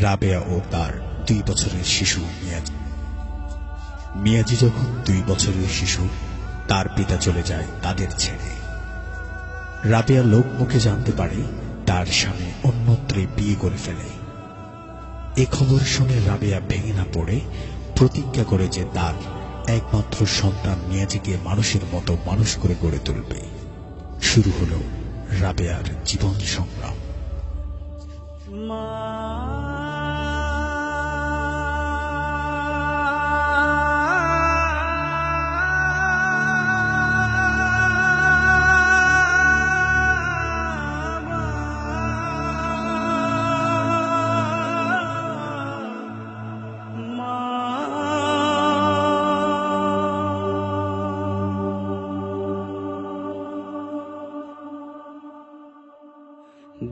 রাবেয়া ও তার 2 বছরের শিশু মিয়াজি। মিয়াজি যখন 2 বছরের শিশু, তার পিতা চলে যায় তাদের ছেড়ে। রাবেয়া লোকমুখে জানতে পারে তার স্বামী অন্যত্রে বিয়ে করে ফেলে। এ খবর শুনে রাবেয়া ভেঙে না পড়ে প্রতিজ্ঞা করে যে তার একমাত্র সন্তান মিয়াজিকে মানুষের মতো মানুষ করে গড়ে তুলবে। শুরু হলো রাবেয়ার জীবন সংগ্রাম।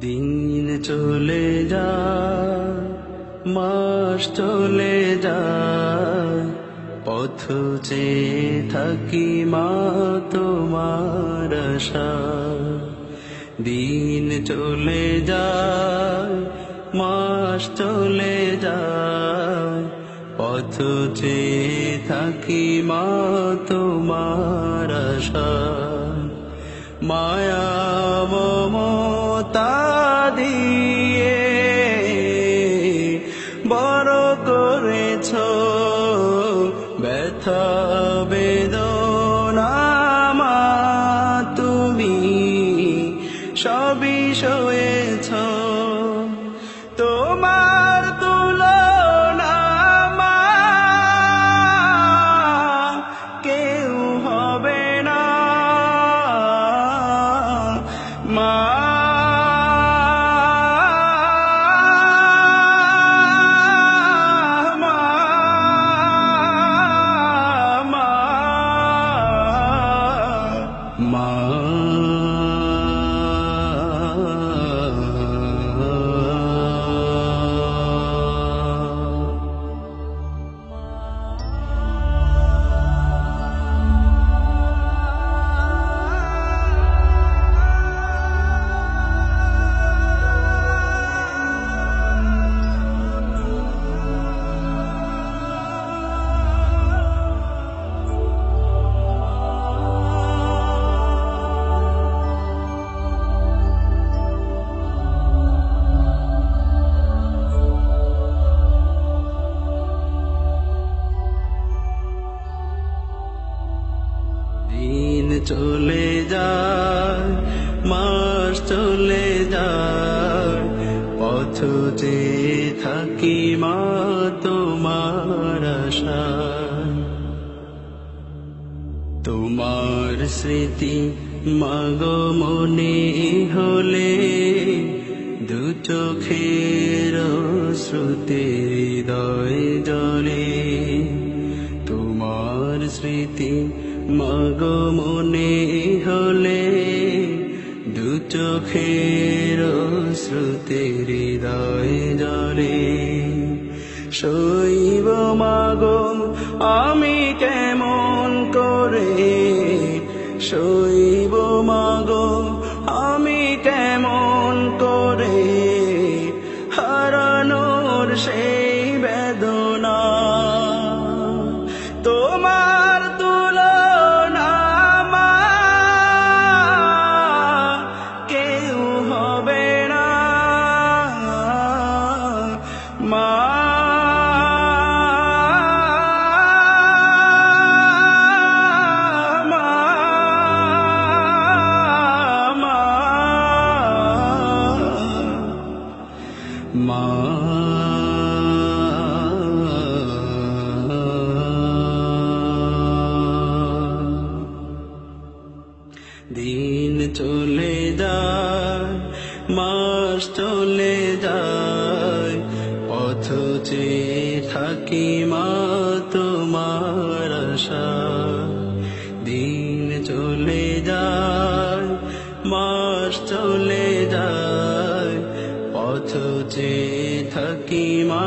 দিন চলে যায়, মাস চলে যায়, পথ চেয়ে থাকি মা তোমার আশায়। দিন চলে যায়, মাস চলে যায়, পথ চেয়ে থাকি মা তোমার আশায়। মায়া মমতা দিয়ে বড় করেছ, ব্যথা বেদনা মা তুমি সবই সয়েছ। তোমার তুলনা মা কেউ হবে না। মা চলে যায়, মাস চলে যায়, পথ চেয়ে থাকি মা তোমার আশায়। তোমার স্মৃতি মাগো মনে হলে, দু চোখের শ্রুতি হৃদয় জলে। তোমার স্মৃতি মাগো মনে হলে, দু চোখের শ্রুতি হৃদয় জলে। শৈব মাগো আমি কেমন করে, শৈব মাগো আমি কেমন করে, হারানোর সেই বেদনা। তোমার তুলনা মা কেউ হবে না। মা দিন চলে যায়, মাস চলে যায়, পথ চেয়ে থাকি মা তোমার আশায়। দিন চলে যায়, মাস চলে যায়, পথ চেয়ে থাকি মা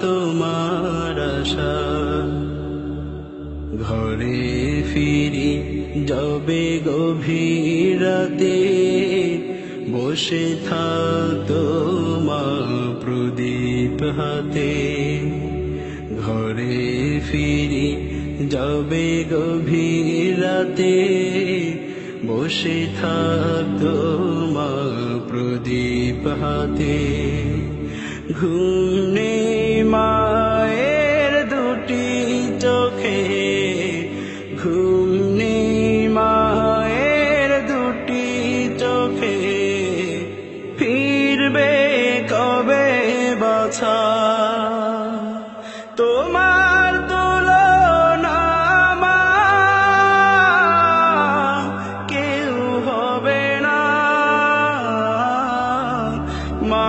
তোমার আশায়। ঘরে ফিরি যবে গভীর রাতে, বসে থাকতো মা প্রদীপ হাতে ঘরে ফিরি যাবে গভীর রাতে বসে থাকতো মা প্রদীপ হাতে ঘুম নেই মায়ের দুটি চোখে ঘুম নেই মায়ের দুটি চোখে ফিরবে কবে বাছা তোমার তুলনা মা কেউ হবে না মা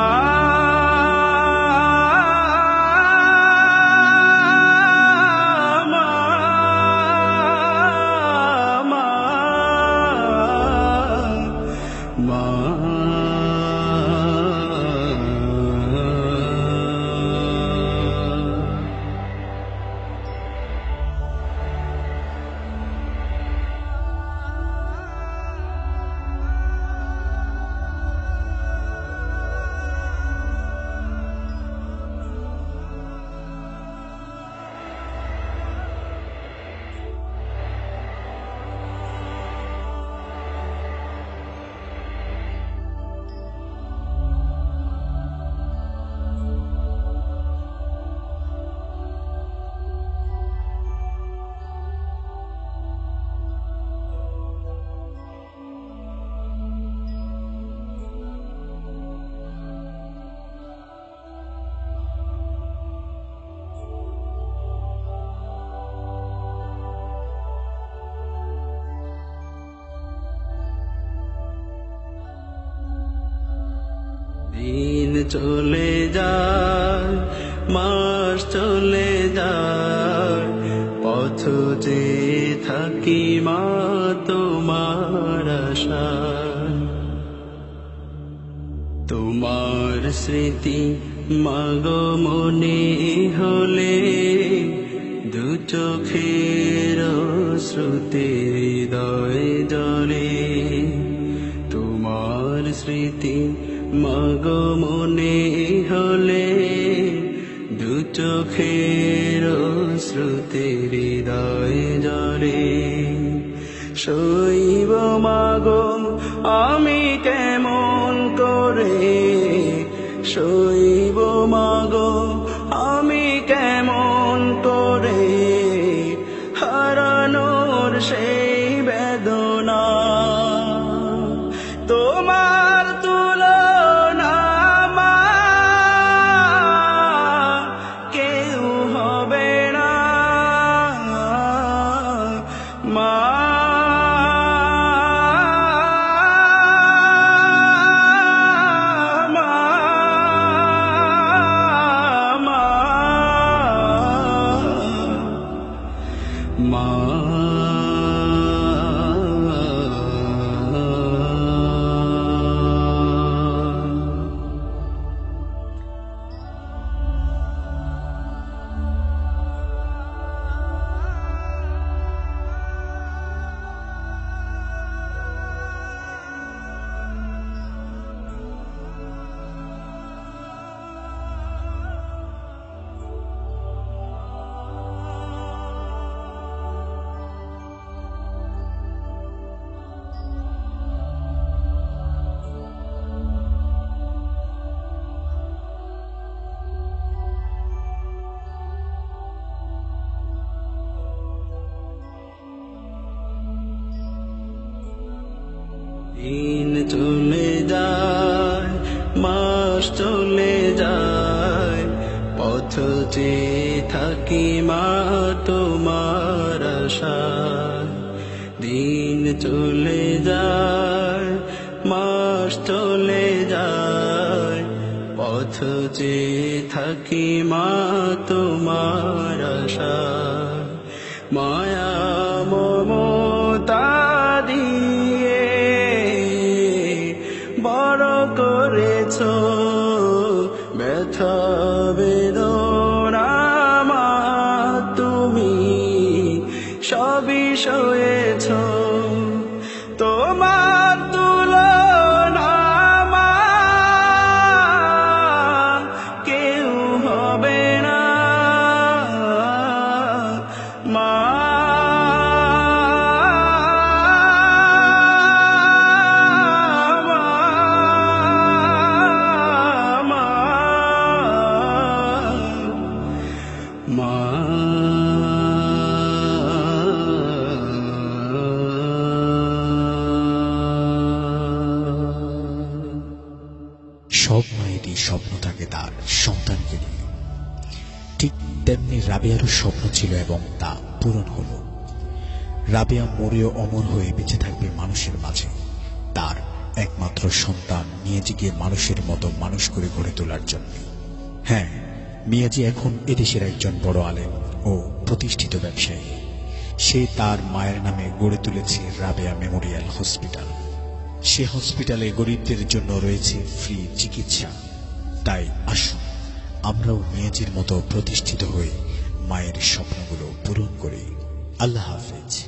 দিন চলে যায় মাস চলে যায় পথ যে থাকি মা তোমার আশায় তোমার স্মৃতি মাগো মনে হলে দু চোখের শ্রুতি হৃদয় জলে তোমার স্মৃতি মাগো মনে হলে দু চোখের শ্রুতি হৃদয় জলে শৈব মাগো আমি কেমন করে শৈব মাগো আমি কেমন করে হারানোর সেই বেদনা তোমার তুলনা মা কেউ হবে না মা দিন চলে যায় মাস চলে যায় পথ যে থাকি মা তোমার আশায় দিন চলে যায় মাস চলে যায় পথ যে থাকি মা তোমার আশায় মায়া মমতা দিয়ে বড় করেছ ব্যথা বেদনা মা তুমি সবই সয়েছ তোমার তুলনা মা কেউ সন্তানকে নিয়ে। ঠিক তেমনি রাবেয়ারও স্বপ্ন ছিল এবং তা পূরণ হলো। রাবেয়া মরেও অমর হয়ে বেঁচে থাকবে মানুষের মাঝে, তার একমাত্র সন্তান মিয়াজিকে মানুষের মতো মানুষ করে গড়ে তোলার জন্য। হ্যাঁ, মিয়াজি এখন এদেশের একজন বড় আলেম ও প্রতিষ্ঠিত ব্যবসায়ী। সে তার মায়ের নামে গড়ে তুলেছে রাবেয়া মেমোরিয়াল হসপিটাল। সে হসপিটালে গরিবদের জন্য রয়েছে ফ্রি চিকিৎসা। তাই আসুন আমরাও মিয়াজির মতো প্রতিষ্ঠিত হয়ে মায়ের স্বপ্নগুলো পূরণ করি। আল্লাহ হাফেজ।